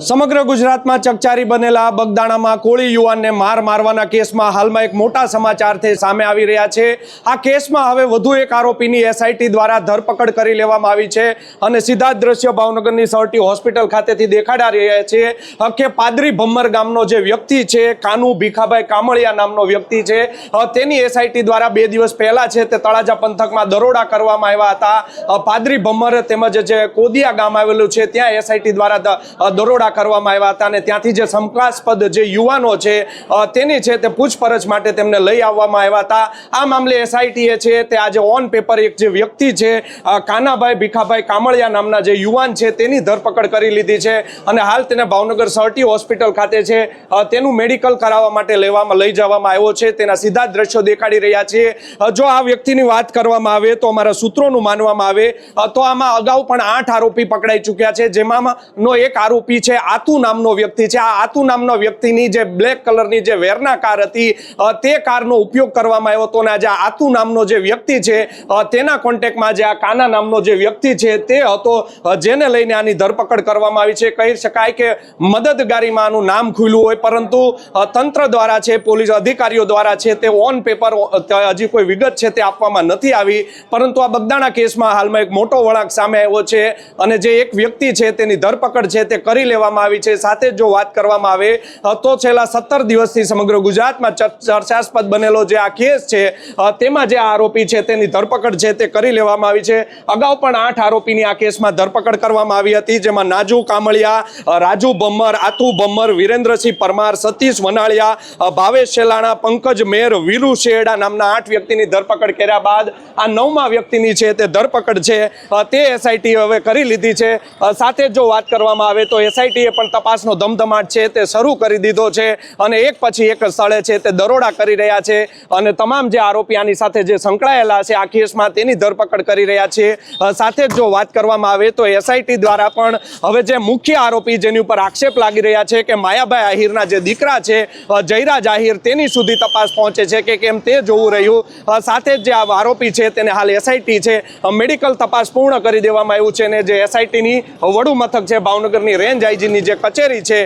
સમગ્ર ગુજરાતમાં ચકચારી બનેલા બગદાણામાં કોળી યુવાનને મારવાના કેસમાં હાલમાં એક મોટા સમાચારથી સામે આવી રહ્યા છે। આ કેસમાં હવે વધુ એક આરોપીની એસઆઈટી દ્વારા ધરપકડ કરી લેવામાં આવી છે અને સીધા જ દ્રશ્ય ભાવનગરની સરટી હોસ્પિટલ ખાતેથી દેખાડા રહ્યા છે કે પાદરી ભમ્મર ગામનો જે વ્યક્તિ છે, કાનુ ભીખાભાઈ કામળિયા નામનો વ્યક્તિ છે, તેની એસઆઈટી દ્વારા 2 દિવસ પહેલા છે તે તળાજા પંથકમાં દરોડા કરવામાં આવ્યા હતા। પાદરી ભમ્મર તેમજ જે કોદિયા ગામ આવેલું છે ત્યાં એસઆઈટી દ્વારા દરોડા કરવામાં આવ્યા હતા અને ત્યાંથી જે શંકાસ્પદ જે યુવાનો છે તેની છે તે પૂછપરછ માટે તેમને લઈ આવવામાં આવ્યા હતા। આ મામલે એસઆઈટીએ છે તે આજે ઓન પેપર એક જે વ્યક્તિ છે કાનાભાઈ ભીખાભાઈ કામળિયા નામના જે યુવાન છે તેની ધરપકડ કરી લીધી છે અને હાલ તેને ભાવનગર સરટી હોસ્પિટલ ખાતે છે તેનું મેડિકલ કરાવવા માટે લઈ જવામાં આવ્યો છે। તેના સીધા દ્રશ્યો દેખાડી રહ્યા છીએ। જો આ વ્યક્તિની વાત કરવામાં આવે તો અમારા સૂત્રોનું માનવામાં આવે તો આમાં અગાઉ પણ 8 આરોપી પકડાઈ ચૂક્યા છે, જેમાંનો એક આરોપી છે આતુ નામનો વ્યક્તિ છે। આ આતુ નામનો વ્યક્તિની જે બ્લેક કલરની જે વેરના કાર હતી તે કારનો ઉપયોગ કરવામાં આવ્યો હતો અને આજે આતુ નામનો જે વ્યક્તિ છે તેના કોન્ટેક્ટમાં જે આ કાના નામનો જે વ્યક્તિ છે તે હતો, જેને લઈને આની ધરપકડ કરવામાં આવી છે। કહી શકાય કે મદદગારીમાં આનું નામ ખુલ્યું હોય, પરંતુ તંત્ર દ્વારા છે, પોલીસ અધિકારીઓ દ્વારા છે તે ઓન પેપર હજી કોઈ વિગત છે તે આપવામાં નથી આવી। પરંતુ આ બગદાણા કેસમાં હાલમાં એક મોટો વળાંક સામે આવ્યો છે અને જે એક વ્યક્તિ છે તેની ધરપકડ છે તે કરી લેવામાં આવી છે। સાથે જો વાત કરવામાં આવે તો છેલ્લા 17 દિવસથી સમગ્ર ગુજરાતમાં ચર્ચાસ્પદ બનેલો જે આ કેસ છે તેમાં જે આરોપી છે તેની ધરપકડ છે તે કરી લેવામાં આવી છે। અગાઉ પણ 8 આરોપીની આ કેસમાં ધરપકડ કરવામાં આવી હતી, જેમાં નાજુ કામળિયા, રાજુ ભમ્મર, આતુ ભમ્મર, વિરેન્દ્રસિંહ પરમાર, સતીશ વનાળિયા, ભાવેશ શેલાણા, પંકજ મેર, વીરુ શેરડા નામના 8 વ્યક્તિની ધરપકડ કર્યા બાદ આ 9મા વ્યક્તિની છે તે ધરપકડ છે તે એસઆઈટી હવે કરી લીધી છે। સાથે જો વાત કરવામાં આવે તો એસઆઈટીએ પણ તપાસનો ધમધમાટ છે તે શરૂ કરી દીધો છે અને એક પછી એક સ્થળે છે તે દરોડા કરી રહ્યા છે અને તમામ જે આરોપી આની સાથે જે સંકળાયેલા છે આ કેસમાં તેની ધરપકડ કરી રહ્યા છે। સાથે જો વાત કરવામાં આવે તો એસઆઈટી દ્વારા પણ હવે જે મુખ્ય આરોપી જેની ઉપર આક્ષેપ લાગી રહ્યા છે કે માયાભાઈ આહિરના જે દીકરા છે જયરાજ આહિર, તેની સુધી તપાસ પહોંચે છે કે કેમ તે જોવું રહ્યું। સાથે જ જે આ આરોપી છે તેને હાલ એસઆઈટી છે મેડિકલ તપાસ પૂર્ણ કરી દેવામાં આવ્યું છે અને જે એસઆઈટીની વડુ મથક છે ભાવનગરની રેન્જ આઈજીની જે કચેરી છે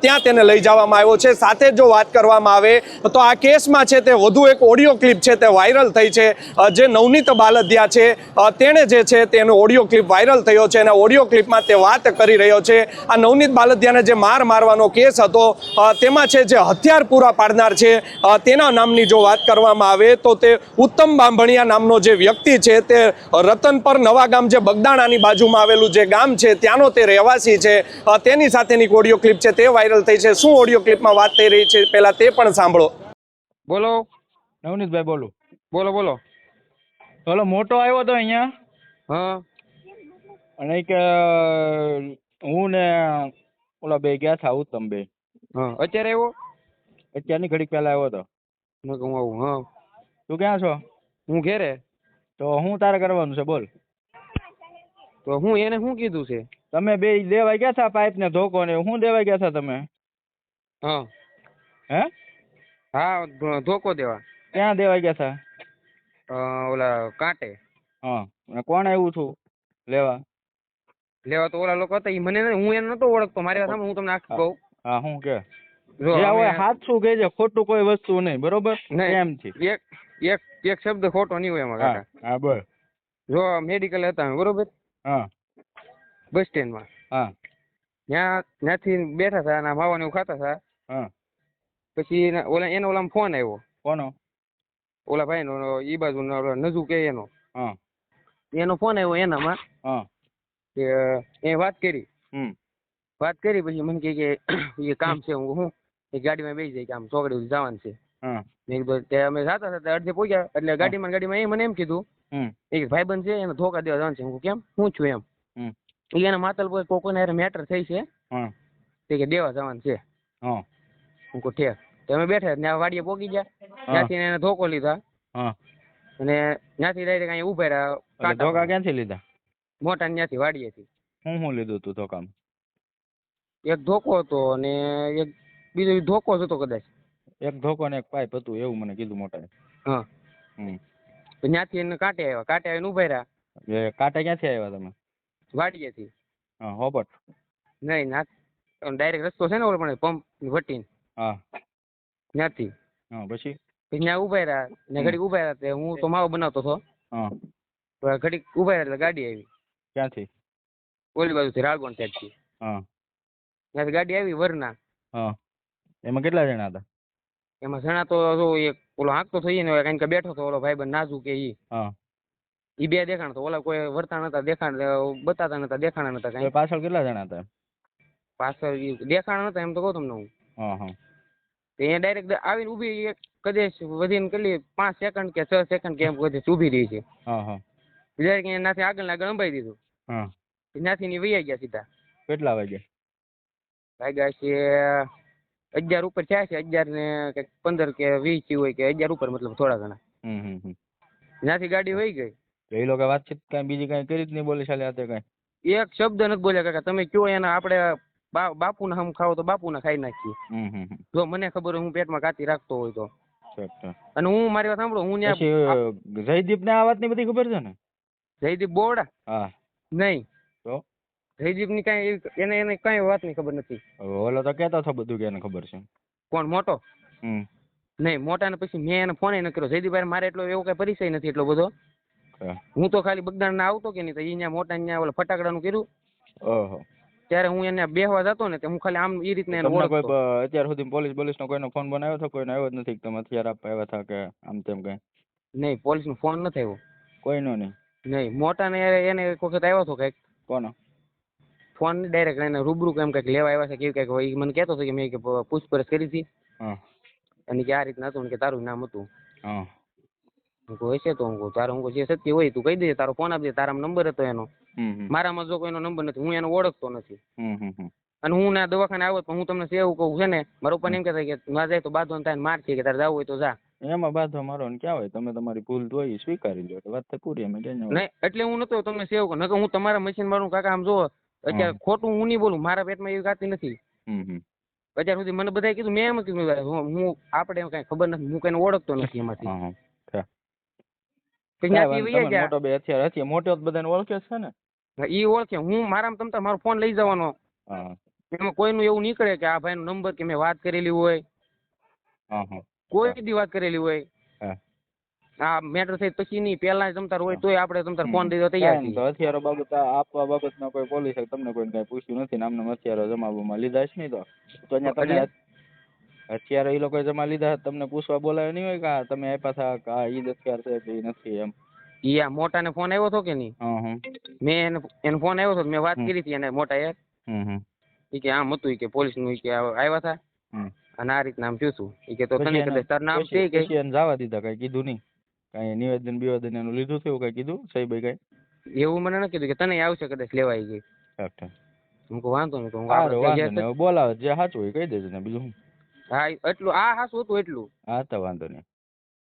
ત્યાં તેને લઈ જવામાં આવ્યો છે। સાથે જો વાત કરવામાં આવે તો આ કેસમાં છે તે વધુ એક ઓડિયો ક્લિપ છે તે વાયરલ થઈ છે। જે નવનીત બાલદિયા છે તેણે જે છે તેનો ઓડિયો ક્લિપ વાયરલ થયો છે અને ઓડિયો ક્લિપમાં તે વાત કરી રહ્યો છે। આ નવનીત બાલદિયાને જે મારવાનો કેસ હતો તેમાં છે જે હથિયાર પૂરા પાડનાર છે તેના નામની જો વાત કરવામાં આવે તો તે ઉત્તમ બાંભણિયા નામનો જે વ્યક્તિ છે તે રતનપર નવા ગામ, જે બગદાણાની બાજુમાં આવેલું જે ગામ છે ત્યાંનો તે રહેવાસી છે। તેની સાથેની ઓડિયો ક્લિપ છે તે વાયરલ થઈ છે। શું ઓડિયો ક્લિપમાં વાત થઈ રહી છે પહેલા તે પણ સાંભળો। બોલો નવનીતભાઈ બોલું। બોલો બોલો। ઓલો મોટો આવ્યો તો અહીંયા હા અને કે હું ને ઓલા બે ગયા હતા, ઉત્તમ બે। હા અત્યારે આવ્યો? અત્યારની ઘડીક પહેલા આવ્યો હતો। મેં કહું આવું। હા તું ક્યાં છો? હું ઘેરે। તો હું તારે કરવાનું છે બોલ। તો હું એને શું કીધું છે? તમે બે દેવા ગયા હતા પાઇપ ને ધોકો ને, હું દેવા ગયા હતા તમે? હા હે? હા ધોકો દેવા। ક્યાં દેવા ગયા હતા? ઓલા કાંટે। હા અને કોણ આવ્યું છું લેવા? લેવા તો ઓલા લોકો હતા, મને હું એને નતો ઓળખતો, મારી વાત સાંભળ, હું તમને આખું કહું। હા હું કે જો જે અમે હોય હાચું કહેજે, ખોટું કોઈ વસ્તુ નહીં, બરોબર? એમથી એક એક એક શબ્દ ખોટો નહીં હોય એમાં હા કાકા। હા બોલ। જો મેડિકલ હતા અમે, બરોબર, હા બસ સ્ટેન્ડમાં, હા ત્યાંથી બેઠા હતા અને માવા ને એવું ખાતા હતા। હા પછી એનો ઓલામાં ફોન આવ્યો, કોનો? ઓલા ભાઈ નો, ઈ બાજુ નજુ કે એનો, હા એનો ફોન આવ્યો એનામાં હા કે એ વાત કરી પછી મને કે એ કામ છે, હું ગાડીમાં બેસી જાય કે આમ ચોકડી સુધી જવાનું છે। હા મેં કીધું ત્યાં અમે જતા હતા અડધે પહોંચ્યા એટલે ગાડીમાં એ મને એમ કીધું એ ભાઈબંધ છે એને ધોકા દેવા જવાનું છે। હું કેમ, હું છું એમ? એના માતલ પર કોકોને મેટર થઈ છે તે કે દેવા જવાનું છે। હું કહું ઠેક। તો અમે બેઠા ત્યાં વાડીએ પોગી ગયા, ત્યાંથી એને ધોકો લીધા અને ત્યાંથી ડાયરેક્ટ અહીંયા ઉભા રહ્યા। ધોકા ક્યાંથી લીધા? મોટા ત્યાંથી વાડીએથી। હું લીધું તું ધોકામાં? એક ધોકો હતો અને એક બીજો ધોકો જ હતો કદાચ। એક ધોકો ને એક પાઇપ હતું એવું મને કીધું મોટા। હા તો ત્યાંથી એને કાંટે આવીને ઉભા રહ્યા। કાંટા ક્યાંથી આવ્યા તમે? વાડીએથી। હા હોબટ? નહીં ના, ડાયરેક્ટ રસ્તો છે ને ઓલો પણ પંપ વટીને હા ત્યાંથી હા પછી ત્યાં ઉભા રહ્યા ને ઘડીક ઉભા રહ્યા તે હું તો માવો બનાવતો હતો હા તો ઘડીક ઉભા રહ્યા એટલે ગાડી આવી ક્યાંથી ઓલી બાજુથી રાળગોણ સાઈડથી હા ત્યાંથી ગાડી આવી વરના હા એમાં કેટલા જણા હતા એમાં જણા તો જો એક ઓલો હાંકતો થઈ ને કારણ કે બેઠો તો ઓલો ભાઈ નાજુ કે હા ઈ બે દેખાણ તો ઓલા કોઈ વર્તા નતા દેખાણ બતાતા નતા દેખાણા નતા કઈ પાછળ કેટલા જણા હતા પાછળ દેખાણા નતા એમ તો કહું તમને હું હા હા અહીંયા ડાયરેક્ટ આવીને ઊભી એક કદેશ વધીને કેટલી 5 સેકન્ડ કે 6 સેકન્ડ કે એમ કદેશ ઊભી રહી છે હા હા ડાયરેક્ટ એનાથી આગળ અંબાઈ દીધું હા ત્યાંથી ની વૈયા ગયા સીધા કેટલા વાગે વાગ્યા છે 11 ઉપર થયા છે 11 ને કંઈક 15 કે 20 થયું હોય કે 11 ઉપર મતલબ થોડા ઘણા ત્યાંથી ગાડી વહી ગઈ એ લોકો વાતચીત કઈ બીજી કઈ કરી જ નહીં બોલી ચાલે આતે કઈ એક શબ્દ નથી બોલ્યા કાકા તમે કયો એના આપણે બાપુના હમ ખાવો તો બાપુના ખાઈ નાખીએ જો મને ખબર હોય હું પેટમાં કાતી રાખતો હોય તો અને હું મારી વાત સાંભળો હું જયદીપ ને આ વાતની બધી ખબર છે ને જયદીપ બોરડા હા નહીં તો જયદીપ ની કઈ એને કઈ વાત ની ખબર નથી ઓલો તો કેતો હતો બધું કે એને ખબર છે કોણ મોટો નહીં મોટા ને પછી મેં એને ફોન ન કર્યો જયદીપભાઈ મારે એટલો એવો કઈ પરિચય નથી એટલો બધો હું તો ખાલી બગદાણ ના આવતો કે નહીં તો અહીંયા મોટા અહીંયા ઓલા ફટાકડાનું કર્યું ઓહો ત્યારે હું એને બેહવા જતો ને હું ખાલી આમ એ રીતના એને ઓળખતો અત્યાર સુધી પોલીસ નો કોઈનો ફોન બનાવ્યો હતો કોઈનો આવ્યો જ નથી તમે હથિયાર આપવા આવ્યા હતા કે આમ તેમ કઈ નહીં પોલીસ નો ફોન નથી આવ્યો કોઈનો નહીં નહીં મોટા ને એને એક વખત આવ્યો હતો કઈક કોનો ફોન ડાયરેક્ટ એને રૂબરૂ કેમ કઈક લેવા આવ્યા છે કેવું કઈક એ મને કહેતો હતો કે મેં પૂછપરછ કરી હતી અને કે આ રીતના હતું કે તારું નામ હતું હું કહું હશે તો હું કહું તારું હું જે સત્ય હોય તું કહી દે તારો ફોન આપી દે તારા નંબર હતો એનો મારામાં જો કોઈનો નંબર નથી હું એને ઓળખતો નથી અને હું ના દવાખાને આવ્યો પણ હું તમને એવું કહું છે ને મારા ઉપર એમ કહેતા કે ના જાય તો બાંધવાનું થાય માર છે કે તારે જવું હોય તો જા એમાં બાંધવા મારો ને ક્યાં હોય તમે તમારી ભૂલ હોય સ્વીકારી લો વાત તો પૂરી અમે ક્યાં નહીં એટલે હું નતો તમને સેવ કહું નકર હું તમારા મશીન મારું કાકા આમ જો અત્યારે ખોટું હું નહીં બોલું મારા પેટમાં એવી ગાતી નથી અત્યાર સુધી મને બધાએ કીધું મેં એમ કીધું હું આપણે કઈ ખબર નથી હું કઈને ઓળખતો નથી એમાંથી મોટો બે હથિયાર હતી મોટો બધાને ઓળખે છે ને ઈ ઓળખે હું મારામાં તમતા મારો ફોન લઈ જવાનો એમાં કોઈનું એવું નીકળે કે આ ભાઈ નો નંબર કે મેં વાત કરેલી હોય કોઈ દી વાત કરેલી હોય આ મેટર થઈ પછી નહીં પેલા તમતાર હોય તોય આપણે તમતાર ફોન દઈ દો તૈયાર છીએ હથિયારો બાબત આપવા બાબતમાં કોઈ પોલીસે તમને કોઈ કઈ પૂછ્યું નથી ને આમને હથિયારો જમાવવામાં લીધા છે નહીં તો અહીંયા તમે હથિયારો એ લોકો જમા લીધા તમને પૂછવા બોલાયો નહીં હોય કે તમે આપ્યા હતા કે આ ઈ હથિયાર છે કે નથી એમ ઈ આ મોટા ને ફોન આવ્યો હતો કે નહીં મેં એને ફોન આવ્યો હતો મેં વાત કરી હતી એને મોટા યાર ઈ કે આમ હતું કે પોલીસ નું કે આવ્યા હતા અને આ રીતના આમ થયું ઈ કે તો તને કદાચ તાર નામ છે કે જવા દીધા કઈ કીધું નહીં કઈ નિવેદન બિવેદન એનું લીધું થયું કઈ કીધું સાહેબ કઈ એવું મને ન કીધું કે તને આવશે કદાચ લેવાઈ ગઈ હું કહું વાંધો નહીં બોલાવે જે સાચું હોય કહી દેજો ને બીજું હા એટલું આ હાસું હતું એટલું હા તો વાંધો નહીં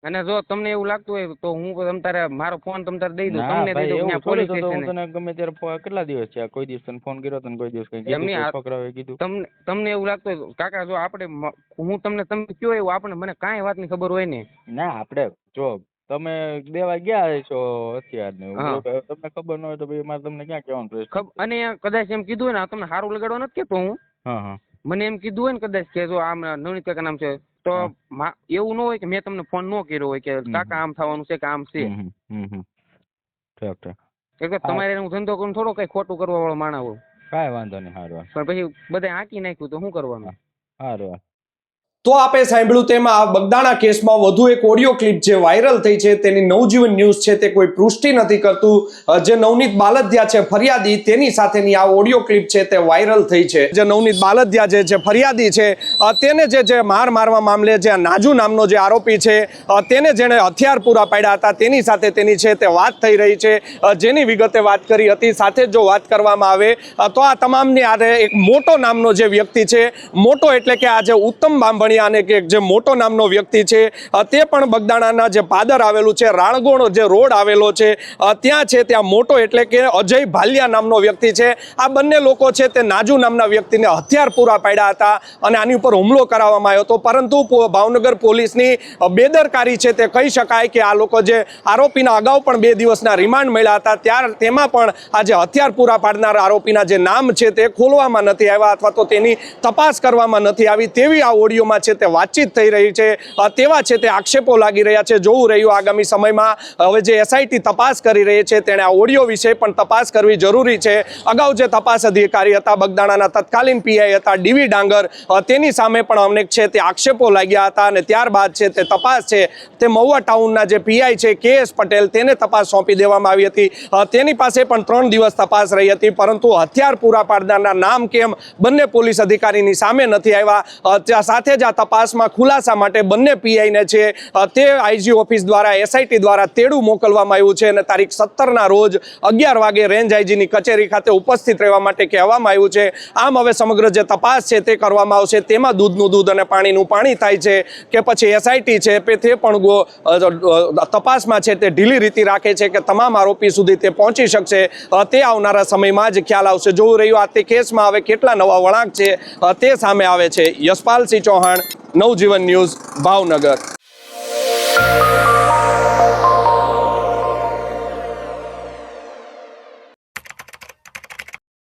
અને જો તમને એવું લાગતું હોય તો હું તમતારે મારો ફોન તમતારે દઈ દઉં તમને દઈ દઉં ત્યાં પોલીસ સ્ટેશન તને ગમે ત્યારે કેટલા દિવસ છે કોઈ દિવસ તને ફોન કર્યો તને કોઈ દિવસ કઈ કીધું તમને એવું લાગતું હોય કાકા જો આપણે હું તમને તમે કયો એવું આપણે મને કાંઈ વાતની ખબર હોય ને ના આપણે જો તમે દેવા ગયા છો અત્યાર ને તમને ખબર ન હોય તો ભાઈ મારે તમને ક્યાં કહેવાનું પ્રશ્ન અને કદાચ એમ કીધું હોય ને તમને સારું લગાડવા નથી કેતો હું મને એમ કીધું હોય ને કદાચ કે જો આમ નવનીત કાકા નામ છે તો એવું ન હોય કે મેં તમને ફોન ન કર્યો હોય કે કાકા આમ થવાનું છે કે આમ છે તમારે હું ધંધો કરું થોડો કઈ ખોટું કરવા વાળો માણસ હોય કાંઈ વાંધો નહીં સારું પણ પછી બધા આંકી નાખ્યું તો શું કરવાનું સારું તો આપે સાંભળ્યું તેમાં આ બગદાણા કેસમાં વધુ એક ઓડિયો ક્લિપ જે વાયરલ થઈ છે તેની નવજીવન ન્યૂઝ છે તે કોઈ પુષ્ટિ નથી કરતું જે નવનીત બાલદિયા છે ફરિયાદી તેની સાથેની આ ઓડિયો ક્લિપ છે તે વાયરલ થઈ છે જે નવનીત બાલદિયા જે ફરિયાદી છે તેને જે મારવા મામલે જે નાજુ નામનો જે આરોપી છે તેને જેણે હથિયાર પૂરા પાડ્યા હતા તેની સાથે તેની છે તે વાત થઈ રહી છે જેની વિગતે વાત કરી હતી સાથે જો વાત કરવામાં આવે તો આ તમામની આરે એક મોટો નામનો જે વ્યક્તિ છે મોટો એટલે કે આ જે ઉત્તમ બાંભણિયા અહીંયા અને કે જે મોટો નામનો વ્યક્તિ છે તે પણ બગદાણાના જે પાદર આવેલું છે, રાણગોણ જે રોડ આવેલો છે ત્યાં છે. ત્યાં મોટો એટલે કે અજય ભાલિયા નામનો વ્યક્તિ છે. આ બંને લોકો છે તે નાજુ નામના વ્યક્તિને હથિયાર પૂરા પાડ્યા હતા અને આની ઉપર હુમલો કરાવવામાં આવ્યો હતો. પરંતુ ભાવનગર પોલીસની બેદરકારી છે તે કહી શકાય કે આ લોકો જે આરોપીના અગાઉ પણ 2 દિવસના રિમાન્ડ મળ્યા હતા તેમાં પણ આ જે હથિયાર પૂરા પાડનાર આરોપીના જે નામ છે તે ખોલવામાં નથી આવ્યા અથવા તો તેની તપાસ કરવામાં નથી આવી તેવી આ ઓડિયોમાં છે તે વાતચીત થઈ રહી છે. તેવા છે તે આક્ષેપો લાગી રહ્યા છે. જોવું રહ્યું આગામી સમયમાં હવે જે એસઆઈટી તપાસ કરી રહી છે તેણે આ ઓડિયો વિશે પણ તપાસ કરવી જરૂરી છે. અગાઉ જે તપાસ અધિકારી હતા બગદાણાના તત્કાલીન પીઆઈ હતા ડીવી ડાંગર, તેની સામે પણ અનેક છે તે આક્ષેપો લાગ્યા હતા અને ત્યારબાદ છે તે તપાસ છે તે મહુવા ટાઉનના જે પીઆઈ છે KS પટેલ તેને તપાસ સોંપી દેવામાં આવી હતી. તેની પાસે પણ 3 દિવસ તપાસ રહી હતી પરંતુ હથિયાર પૂરા પાડનારના નામ કેમ બંને પોલીસ અધિકારીની સામે નથી આવ્યા. સાથે જ આ તપાસમાં ખુલાસા માટે બંને પીઆઈને છે તે આઈજી ઓફિસ દ્વારા એસઆઈટી દ્વારા તેડું મોકલવામાં આવ્યું છે અને તારીખ 17ના રોજ 11 વાગે રેન્જ આઈજીની કચેરી ખાતે ઉપસ્થિત રહેવા માટે કહેવામાં આવ્યું છે. આમ હવે સમગ્ર જે તપાસ છે તે કરવામાં આવશે. તેમાં દૂધનું દૂધ અને પાણીનું પાણી થાય છે કે પછી એસઆઈટી છે તે પણ તપાસમાં છે તે ઢીલી રીતિ રાખે છે કે તમામ આરોપી સુધી તે પહોંચી શકશે. તે આવનારા સમયમાં જ ખ્યાલ આવશે. જોવું રહ્યું આ તે કેસમાં હવે કેટલા નવા વળાંક છે તે સામે આવે છે. યશપાલસિંહ ચૌહાણ, નવજીવન ન્યૂઝ, ભાવનગર.